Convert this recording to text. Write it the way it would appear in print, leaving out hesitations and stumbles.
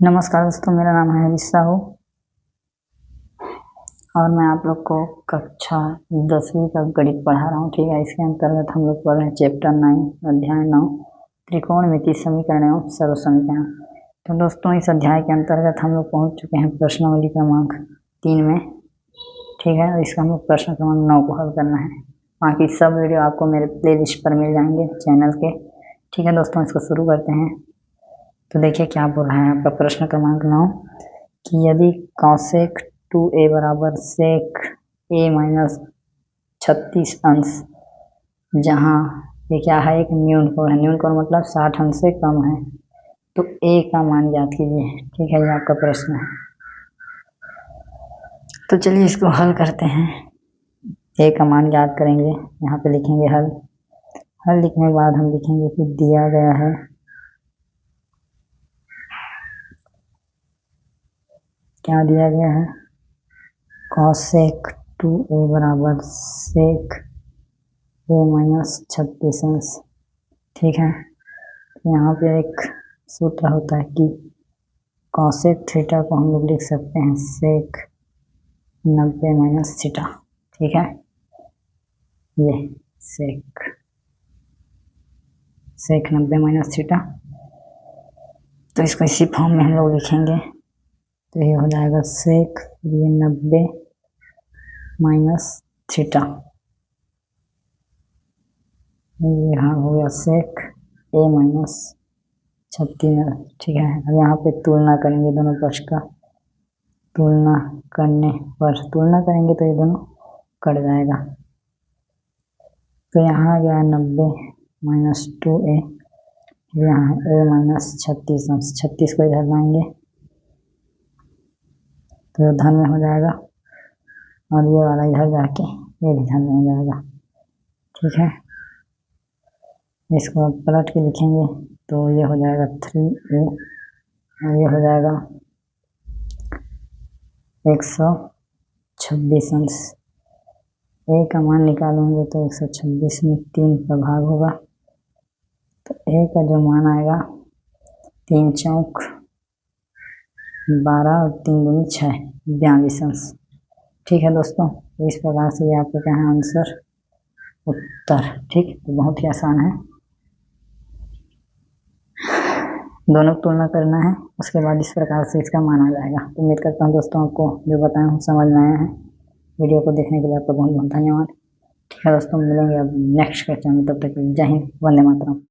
नमस्कार दोस्तों, मेरा नाम है हरीश साहू और मैं आप लोग को कक्षा 10वीं का गणित पढ़ा रहा हूँ। ठीक है, इसके अंतर्गत हम लोग पढ़ रहे हैं चैप्टर 9 अध्याय 9 त्रिकोणमिति समीकरण एवं सर्व समीकरण। तो दोस्तों, इस अध्याय के अंतर्गत हम लोग पहुँच चुके हैं प्रश्नावली क्रमांक 3 में। ठीक है, इसका हम लोग प्रश्न क्रमांक 9 को हल करना है। बाकी सब वीडियो आपको मेरे प्ले लिस्ट पर मिल जाएंगे चैनल के। ठीक है दोस्तों, इसको शुरू करते हैं। तो देखिए क्या बोल रहा है आपका प्रश्न क्रमांक 9 कि यदि कॉसेक 2a बराबर सेक a माइनस 36 अंश, जहाँ ये क्या है, एक न्यून कोण है। न्यून कोण मतलब 60 अंश से कम है, तो a का मान ज्ञात कीजिए। ठीक है, ये आपका प्रश्न है। तो चलिए इसको हल करते हैं। a का मान ज्ञात करेंगे, यहाँ पे लिखेंगे हल। हल लिखने के बाद हम लिखेंगे कि दिया गया है क्या दिया गया है, कॉसेक 2a बराबर सेक a माइनस 36 अंश। ठीक है, यहाँ पे एक सूत्र होता है कि कॉसेक थीटा को हम लोग लिख सकते हैं सेक 90 माइनस थीटा। ठीक है, ये सेक 90 माइनस थीटा। तो इसको इसी फॉर्म में हम लोग लिखेंगे। तो ये हो जाएगा सेक ये 90 माइनस थीटा। यहाँ हो गया सेक a माइनस 36। ठीक है, अब यहाँ पे तुलना करेंगे दोनों पक्ष का। तुलना करने पर तुलना करेंगे तो ये दोनों कट जाएगा। तो यहाँ आ गया 90 माइनस 2a, यहाँ a माइनस 36 अंश। 36 को इधर लाएंगे तो धन में हो जाएगा, और ये वाला इधर जाके ये भी धन में हो जाएगा। ठीक है, इसको पलट के लिखेंगे तो ये हो जाएगा 3a, और ये हो जाएगा 126 अंश। a का मान निकालेंगे तो 126 में 3 का भाग होगा, तो a का जो मान आएगा 3 चौक 12 और 3 दूनी 6, 42 अंश। ठीक है दोस्तों, तो इस प्रकार से ये आपका क्या है आंसर, उत्तर। ठीक, तो बहुत ही आसान है। दोनों तुलना करना है, उसके बाद इस प्रकार से इसका मान आ जाएगा। तो उम्मीद करता हूँ दोस्तों आपको जो बताया हूँ समझ में आया है। वीडियो को देखने के लिए आपका बहुत बहुत धन्यवाद। ठीक है दोस्तों, मिलेंगे अब नेक्स्ट क्वेश्चन में। तब तक जय हिंद, वंदे मातरम।